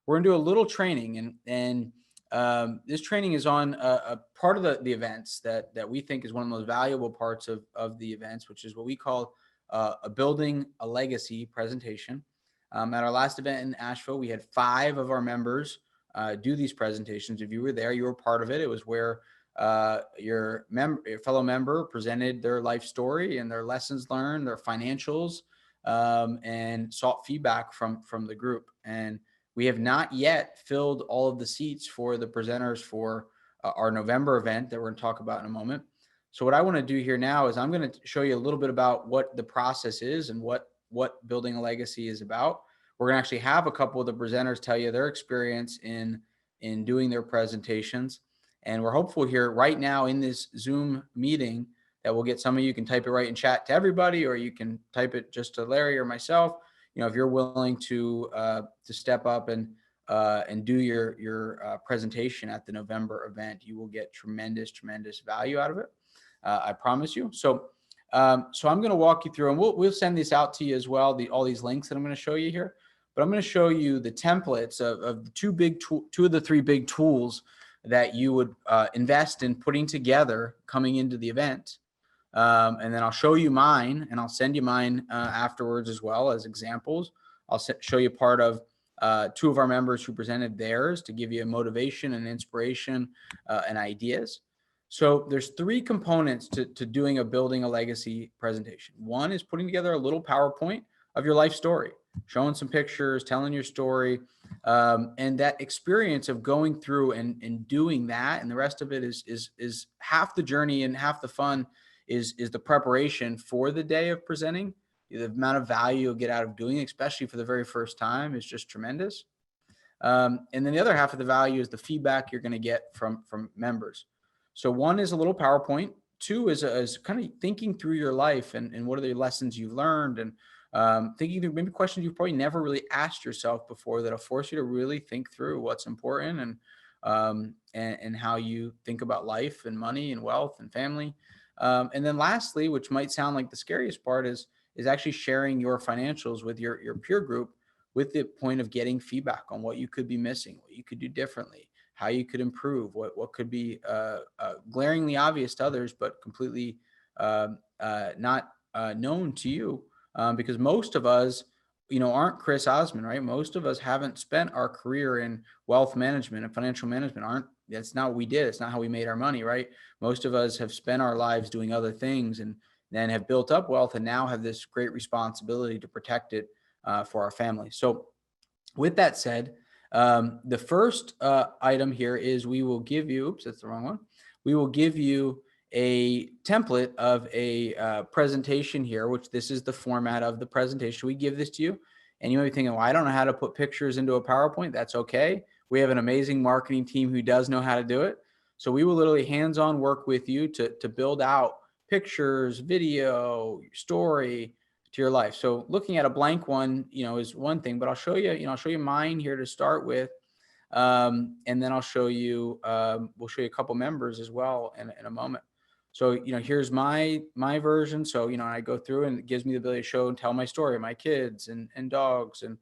we're going to do a little training, and this training is on a part of the events that we think is one of the most valuable parts of the events, which is what we call a building a legacy presentation. At our last event in Asheville, we had 5 of our members do these presentations. If you were there, you were part of it. It was where your fellow member presented their life story and their lessons learned, their financials, and sought feedback from the group. And we have not yet filled all of the seats for the presenters for our November event that we're going to talk about in a moment. So what I want to do here now is I'm going to show you a little bit about what the process is and what building a legacy is about. We're going to actually have a couple of the presenters tell you their experience in doing their presentations. And we're hopeful here right now in this Zoom meeting that we'll get some of you can type it right in chat to everybody, or you can type it just to Larry or myself. If you're willing to step up and do your presentation at the November event, you will get tremendous value out of it. I promise you. So I'm going to walk you through, and we'll send this out to you as well. All these links that I'm going to show you here, but I'm going to show you the templates of the two of the 3 big tools that you would invest in putting together coming into the event. And then I'll show you mine, and I'll send you mine afterwards as well as examples. I'll show you part of 2 of our members who presented theirs to give you motivation and inspiration and ideas. So there's 3 components to doing building a legacy presentation. One is putting together a little PowerPoint of your life story, showing some pictures, telling your story, and that experience of going through and doing that. And the rest of it is half the journey, and half the fun is the preparation for the day of presenting. The amount of value you'll get out of doing it, especially for the very first time, is just tremendous. And then the other half of the value is the feedback you're going to get from members. So 1 is a little PowerPoint. 2 is kind of thinking through your life and what are the lessons you've learned, and thinking through maybe questions you've probably never really asked yourself before that'll force you to really think through what's important and how you think about life and money and wealth and family. And then lastly, which might sound like the scariest part, is actually sharing your financials with your peer group, with the point of getting feedback on what you could be missing, what you could do differently, how you could improve, what could be glaringly obvious to others, but completely not known to you, because most of us, aren't Chris Osmond, right? Most of us haven't spent our career in wealth management and financial management. That's not what we did. It's not how we made our money, right? Most of us have spent our lives doing other things and then have built up wealth and now have this great responsibility to protect it for our family. So with that said, the first item here is we will give you, oops, that's the wrong one. We will give you a template of a presentation here, which this is the format of the presentation. We give this to you, and you might be thinking, well, I don't know how to put pictures into a PowerPoint. That's okay. We have an amazing marketing team who does know how to do it. So we will literally hands-on work with you to build out pictures, video, story to your life. So looking at a blank one, is one thing, but I'll show you mine here to start with. And then I'll show you, we'll show you a couple members as well in a moment. So, here's my version. So, I go through and it gives me the ability to show and tell my story, my kids and dogs and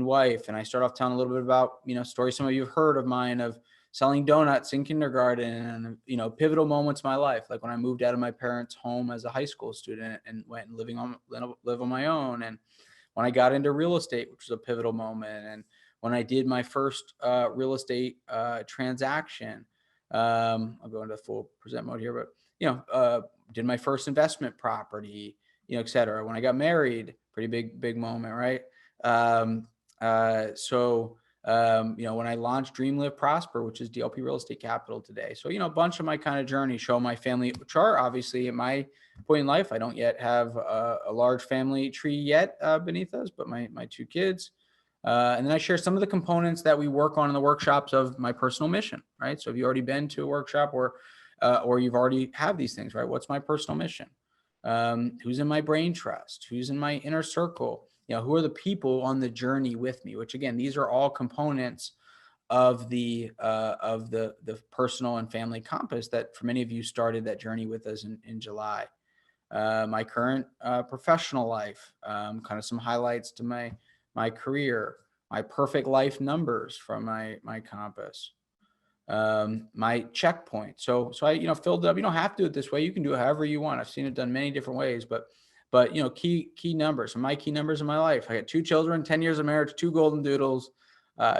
wife. And I start off telling a little bit about, stories some of you have heard of mine, of selling donuts in kindergarten and, pivotal moments in my life. Like when I moved out of my parents' home as a high school student and went and live on my own. And when I got into real estate, which was a pivotal moment. And when I did my first real estate transaction, I'll go into full present mode here, but, did my first investment property, et cetera. When I got married, pretty big moment, right? When I launched Dream Live Prosper, which is DLP Real Estate Capital today. So, a bunch of my kind of journey, show my family chart. Obviously at my point in life, I don't yet have a large family tree yet beneath us, but my 2 kids. And then I share some of the components that we work on in the workshops of my personal mission, right? So if you've already been to a workshop or you've already have these things, right? What's my personal mission? Who's in my brain trust? Who's in my inner circle? Who are the people on the journey with me? Which again, these are all components of the personal and family compass that for many of you started that journey with us in July. My current professional life, kind of some highlights to my career, my perfect life numbers from my compass, my checkpoint. So I filled it up. You don't have to do it this way. You can do it however you want. I've seen it done many different ways, but key numbers. So my key numbers in my life: I got 2 children, 10 years of marriage, 2 golden doodles,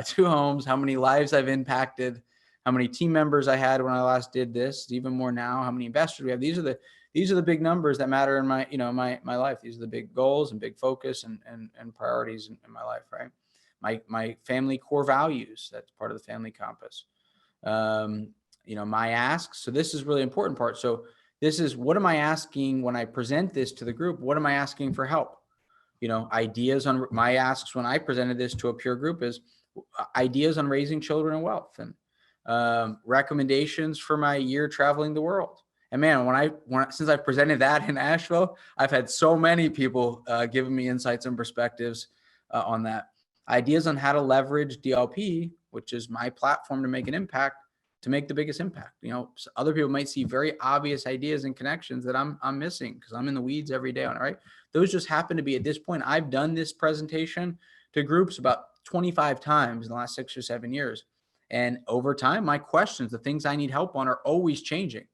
2 homes, how many lives I've impacted, how many team members I had when I last did this, even more now, how many investors we have. These are the big numbers that matter in my, my life. These are the big goals and big focus and priorities in my life, right? My family core values, that's part of the family compass. My asks. So this is really important part. So this is, what am I asking when I present this to the group? What am I asking for help? Ideas on my asks when I presented this to a peer group is ideas on raising children and wealth, and recommendations for my year traveling the world. And man, since I've presented that in Asheville, I've had so many people giving me insights and perspectives on that. Ideas on how to leverage DLP, which is my platform to make an impact, to make the biggest impact. Other people might see very obvious ideas and connections that I'm missing because I'm in the weeds every day on it, right? Those just happen to be, at this point, I've done this presentation to groups about 25 times in the last 6 or 7 years. And over time, my questions, the things I need help on, are always changing,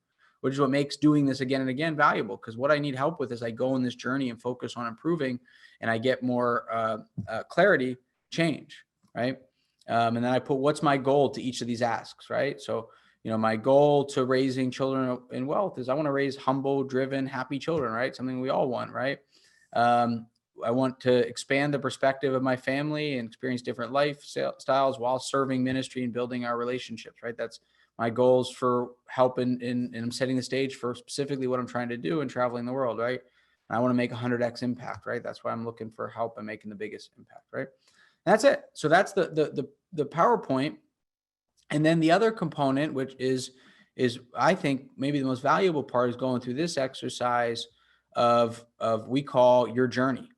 which is what makes doing this again and again valuable. Because what I need help with is I go on this journey and focus on improving, and I get more clarity, change, right? And then I put, what's my goal to each of these asks, right? So, my goal to raising children in wealth is I want to raise humble, driven, happy children, right? Something we all want, right? I want to expand the perspective of my family and experience different lifestyles while serving ministry and building our relationships, right? That's my goals for help and I'm setting the stage for specifically what I'm trying to do and traveling the world, right? And I want to make 100x impact, right? That's why I'm looking for help and making the biggest impact, right? And that's it. So that's the PowerPoint. And then the other component, which is I think maybe the most valuable part, is going through this exercise of we call your journey.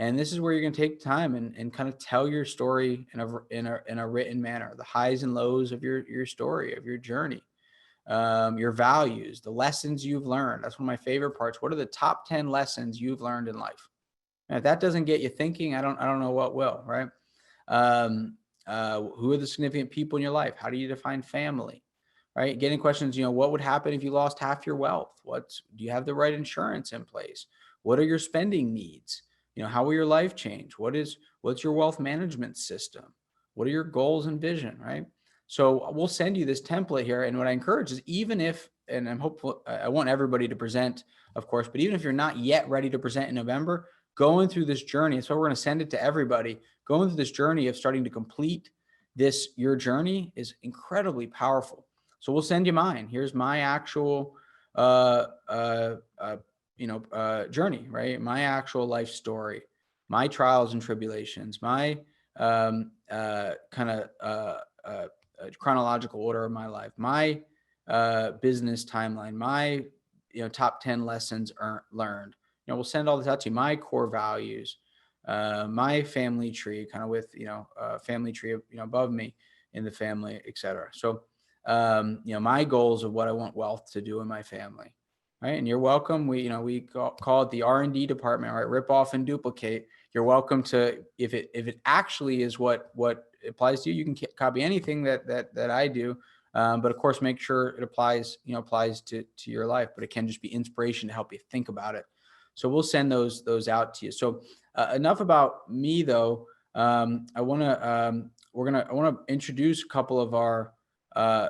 And this is where you're going to take time and kind of tell your story in a written manner, the highs and lows of your story, of your journey, your values, the lessons you've learned. That's one of my favorite parts. What are the top 10 lessons you've learned in life? And if that doesn't get you thinking, I don't know what will, right? Who are the significant people in your life? How do you define family? Right? Getting questions, what would happen if you lost half your wealth? Do you have the right insurance in place? What are your spending needs? How will your life change? What's your wealth management system? What are your goals and vision, right? So we'll send you this template here. And what I encourage is, even if, and I'm hopeful, I want everybody to present, of course, but even if you're not yet ready to present in November, going through this journey, so we're going to send it to everybody. Going through this journey of starting to complete your journey is incredibly powerful. So we'll send you mine. Here's my actual, journey, right? My actual life story, my trials and tribulations, my chronological order of my life, my business timeline, my top 10 lessons learned. We'll send all this out to you. My core values, my family tree, kind of with family tree above me in the family, etc. So my goals of what I want wealth to do in my family, right? And you're welcome. We call it the R&D department, right? Rip off and duplicate. You're welcome to, if it actually is what applies to you, you can copy anything that I do. But of course, make sure it applies to your life, but it can just be inspiration to help you think about it. So we'll send those out to you. So enough about me, though. I want to introduce a couple of our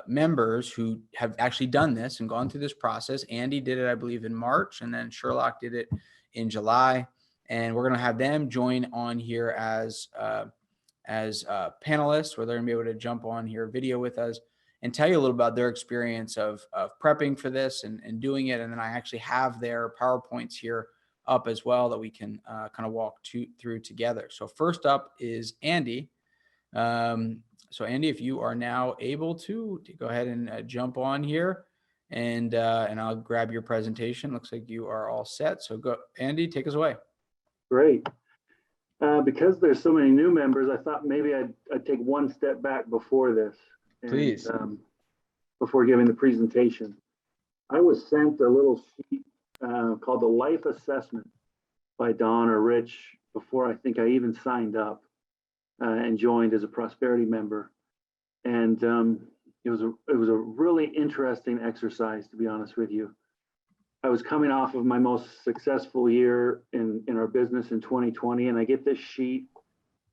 members who have actually done this and gone through this process. Andy did it, I believe, in March, and then Sherlock did it in July. And we're going to have them join on here as panelists, where they're going to be able to jump on here video with us and tell you a little about their experience of prepping for this and doing it. And then I actually have their PowerPoints here up as well that we can kind of walk through together. So first up is Andy. So Andy, if you are now able to go ahead and jump on here, and I'll grab your presentation. Looks like you are all set. So go, Andy, take us away. Great. Because there's so many new members, I thought maybe I'd take one step back before this. Please. Before giving the presentation. I was sent a little sheet called the Life Assessment by Don or Rich before I think I even signed up. and joined as a prosperity member. And it was a really interesting exercise, to be honest with you. I was coming off of my most successful year in our business in 2020, and I get this sheet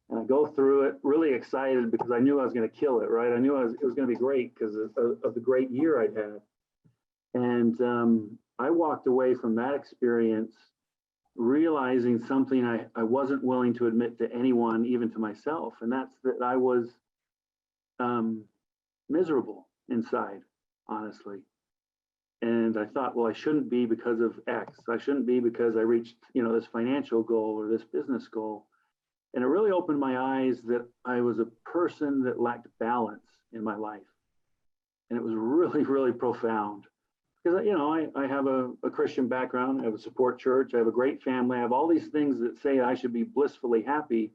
and I go through it really excited because I knew I was going to kill it, right? I knew it was going to be great because of the great year I'd had. And I walked away from that experience realizing something I wasn't willing to admit to anyone, even to myself, and that's that I was miserable inside, honestly. And I thought, well, I shouldn't be because of X. I shouldn't be because I reached, this financial goal or this business goal. And it really opened my eyes that I was a person that lacked balance in my life. And it was really, really profound. Because, I have a Christian background. I have a support church. I have a great family. I have all these things that say I should be blissfully happy.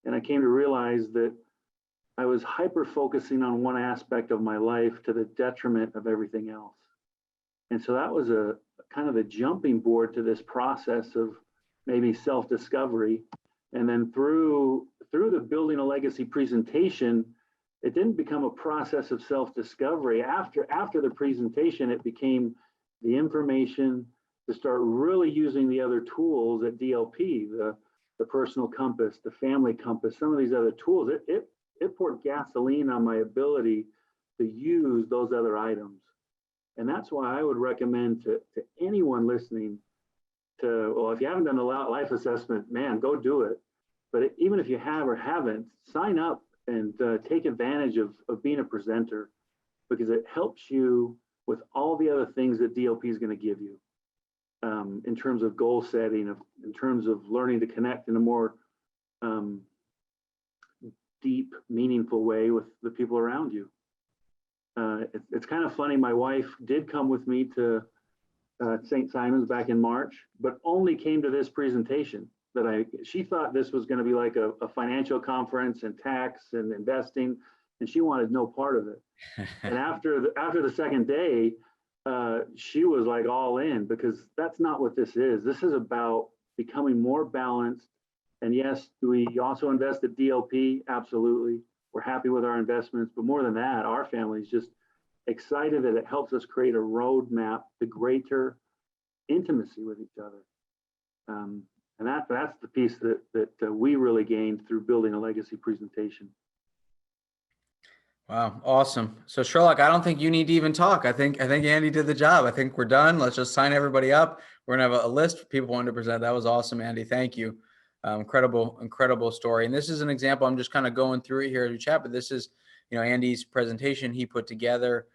And I came to realize that I was hyper focusing on one aspect of my life to the detriment of everything else. And so that was a kind of a jumping board to this process of maybe self-discovery. And then through the Building a Legacy presentation, it didn't become a process of self-discovery. After the presentation, it became the information to start really using the other tools at DLP, the personal compass, the family compass, some of these other tools. It poured gasoline on my ability to use those other items. And that's why I would recommend to anyone listening well, if you haven't done a life assessment, man, go do it. But even if you have or haven't, sign up and take advantage of being a presenter, because it helps you with all the other things that DLP is going to give you in terms of goal setting, in terms of learning to connect in a more deep, meaningful way with the people around you. It's kind of funny. My wife did come with me to St. Simon's back in March, but only came to this presentation. She thought this was going to be like a financial conference and tax and investing, and she wanted no part of it. And after the second day, she was like all in, because that's not what this is. This is about becoming more balanced. And yes, do we also invest at DLP? Absolutely. We're happy with our investments, but more than that, our family is just excited that it helps us create a roadmap to greater intimacy with each other. And that's the piece that we really gained through Building a Legacy presentation. Wow. Awesome. So Sherlock, I don't think you need to even talk. I think Andy did the job. I think we're done. Let's just sign everybody up. We're going to have a list for people wanting to present. That was awesome, Andy. Thank you. Incredible story. And this is an example. I'm just kind of going through it here as we chat, but this is, Andy's presentation he put together,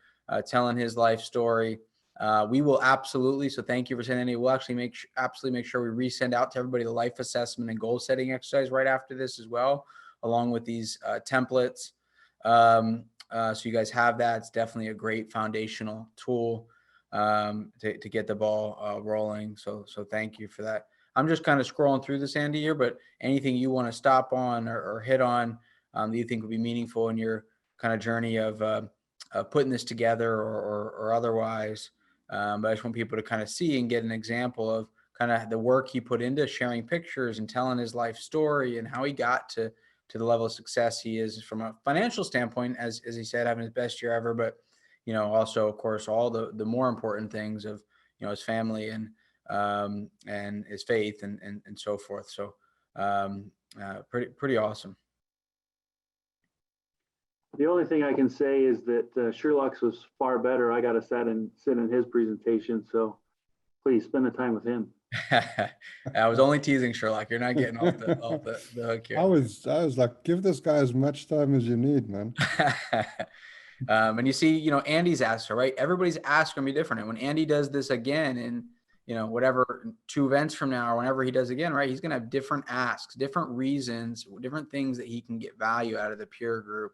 telling his life story. We will absolutely. So thank you for saying, Andy. We'll actually absolutely make sure we resend out to everybody the life assessment and goal setting exercise right after this as well, along with these templates. So you guys have that. It's definitely a great foundational tool to get the ball rolling. So thank you for that. I'm just kind of scrolling through this, Andy, here, but anything you want to stop on or hit on that you think would be meaningful in your kind of journey of putting this together or otherwise. But I just want people to kind of see and get an example of kind of the work he put into sharing pictures and telling his life story and how he got to the level of success he is from a financial standpoint, as he said, having his best year ever. But, also, of course, all the more important things of, his family and his faith and so forth. So pretty awesome. The only thing I can say is that Sherlock's was far better. I got to sit in his presentation. So please spend the time with him. I was only teasing, Sherlock. You're not getting off the hook here. I was like, give this guy as much time as you need, man. And you see, Andy's answer, right? Everybody's ask gonna be different. And when Andy does this again in, whatever 2 events from now or whenever he does again, right, he's gonna have different asks, different reasons, different things that he can get value out of the peer group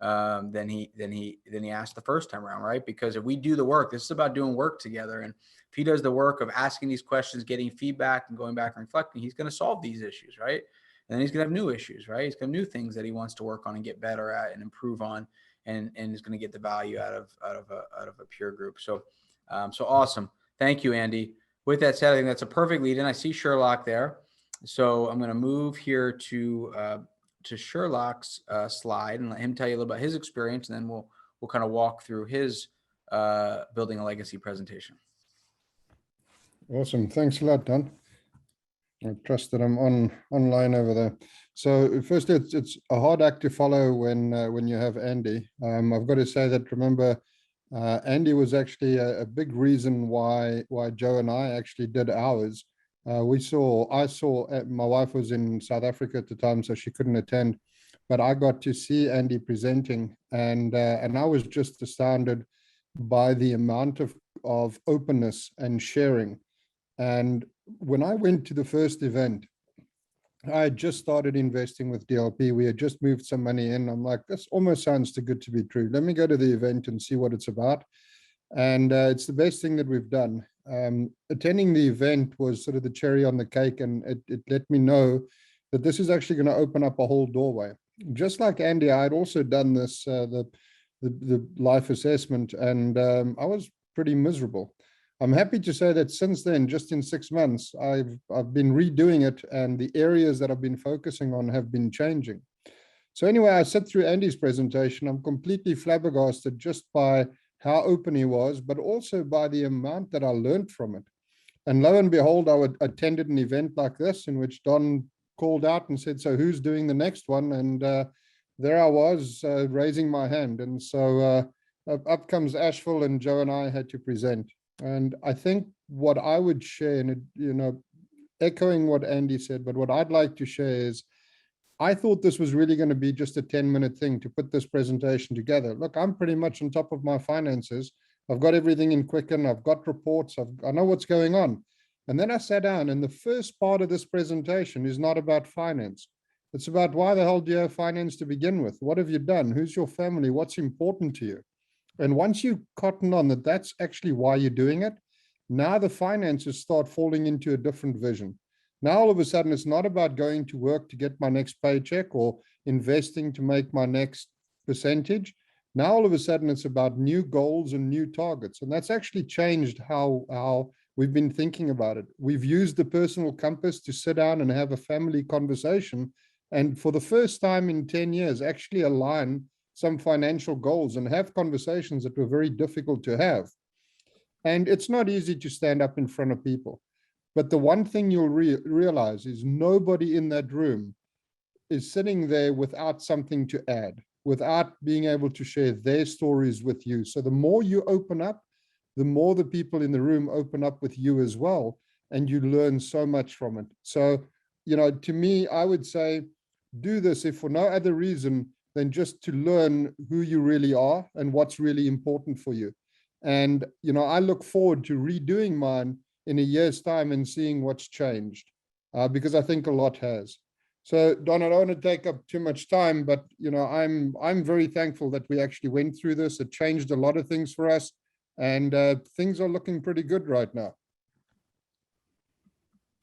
than he asked the first time around, right? Because if we do the work, this is about doing work together. And if he does the work of asking these questions, getting feedback and going back and reflecting, he's going to solve these issues, right? And then he's going to have new issues, right? He's going to have new things that he wants to work on and get better at and improve on, and is going to get the value out of a peer group. So awesome. Thank you, Andy. With that said, I think that's a perfect lead in. I see Sherlock there. So I'm going to move here to to Sherlock's slide and let him tell you a little about his experience, and then we'll kind of walk through his building a legacy presentation. Awesome. Thanks a lot, Don. I trust that I'm online over there. So firstly, it's a hard act to follow when you have Andy. I've got to say that, remember, Andy was actually a big reason why Joe and I actually did ours. My wife was in South Africa at the time, so she couldn't attend, but I got to see Andy presenting, and I was just astounded by the amount of openness and sharing. And when I went to the first event, I had just started investing with DLP. We had just moved some money in. I'm like, this almost sounds too good to be true. Let me go to the event and see what it's about. And it's the best thing that we've done. Attending the event was sort of the cherry on the cake, and it let me know that this is actually going to open up a whole doorway. Just like Andy, I had also done this, the life assessment, and I was pretty miserable. I'm happy to say that since then, just in 6 months, I've been redoing it, and the areas that I've been focusing on have been changing. So anyway, I sat through Andy's presentation. I'm completely flabbergasted just by how open he was, but also by the amount that I learned from it. And lo and behold, I attended an event like this in which Don called out and said, so who's doing the next one? And there I was raising my hand. And so up comes Asheville, and Joe and I had to present. And I think what I would share, and echoing what Andy said, but what I'd like to share is, I thought this was really going to be just a 10-minute thing to put this presentation together. Look, I'm pretty much on top of my finances. I've got everything in Quicken. I've got reports. I know what's going on. And then I sat down, and the first part of this presentation is not about finance. It's about, why the hell do you have finance to begin with? What have you done? Who's your family? What's important to you? And once you cotton on that, that's actually why you're doing it. Now the finances start falling into a different vision. Now, all of a sudden, it's not about going to work to get my next paycheck or investing to make my next percentage. Now, all of a sudden, it's about new goals and new targets. And that's actually changed how we've been thinking about it. We've used the personal compass to sit down and have a family conversation. And for the first time in 10 years, actually align some financial goals and have conversations that were very difficult to have. And it's not easy to stand up in front of people. But the one thing you'll realize is nobody in that room is sitting there without something to add, without being able to share their stories with you. So the more you open up, the more the people in the room open up with you as well, and you learn so much from it. So, to me, I would say, do this if for no other reason than just to learn who you really are and what's really important for you. And, I look forward to redoing mine in a year's time and seeing what's changed, because I think a lot has. So, Don, I don't want to take up too much time, but, I'm very thankful that we actually went through this. It changed a lot of things for us, and things are looking pretty good right now.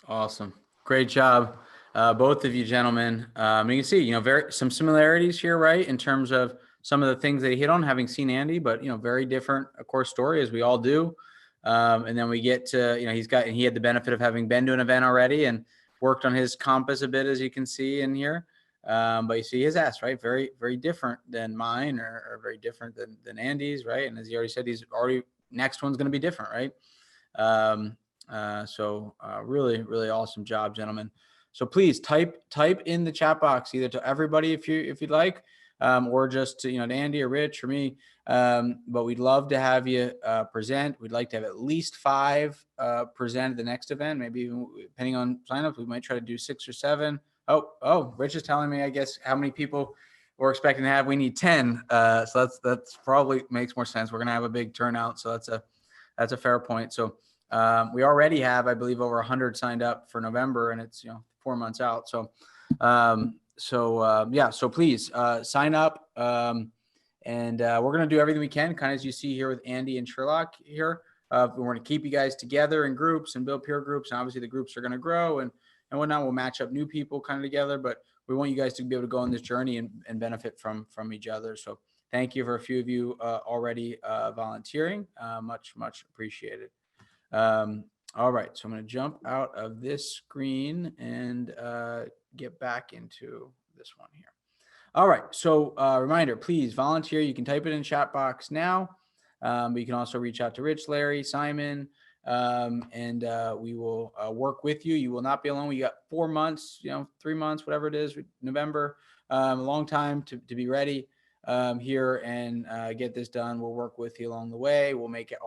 Awesome. Great job. Both of you gentlemen. You can see, some similarities here, right? In terms of some of the things that he hit on, having seen Andy, but, very different, of course, story, as we all do. And then we get to, he had the benefit of having been to an event already and worked on his compass a bit, as you can see in here. But you see his ass, right? Very, very different than mine, or very different than Andy's, right? And as he already said, next one's going to be different, right? So really, really awesome job, gentlemen. So please type in the chat box, either to everybody if you'd like, or just to, to Andy or Rich or me. But we'd love to have you present. We'd like to have at least 5 present at the next event. Maybe even, depending on signups, we might try to do 6 or 7. Oh, Rich is telling me, I guess, how many people we're expecting to have. We need 10. So that's probably makes more sense. We're gonna have a big turnout, so that's a fair point. So we already have, I believe, over 100 signed up for November, and it's 4 months out. So so please sign up, and we're going to do everything we can, kind of as you see here with Andy and Sherlock here. We're going to keep you guys together in groups and build peer groups, and obviously the groups are going to grow and whatnot. We'll match up new people kind of together, but we want you guys to be able to go on this journey and benefit from each other. So thank you for a few of you already volunteering. Much appreciated. All right, so I'm going to jump out of this screen and get back into this one here. All right. So reminder, please volunteer. You can type it in chat box now. But you can also reach out to Rich, Larry, Simon, and we will work with you. You will not be alone. We got 4 months, 3 months, whatever it is, November, a long time to be ready here and get this done. We'll work with you along the way. We'll make it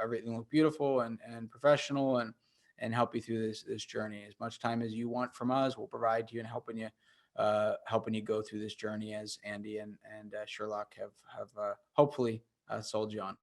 everything look beautiful and professional and help you through this journey. As much time as you want from us, we'll provide you and helping you go through this journey, as Andy and Sherlock have hopefully sold you on.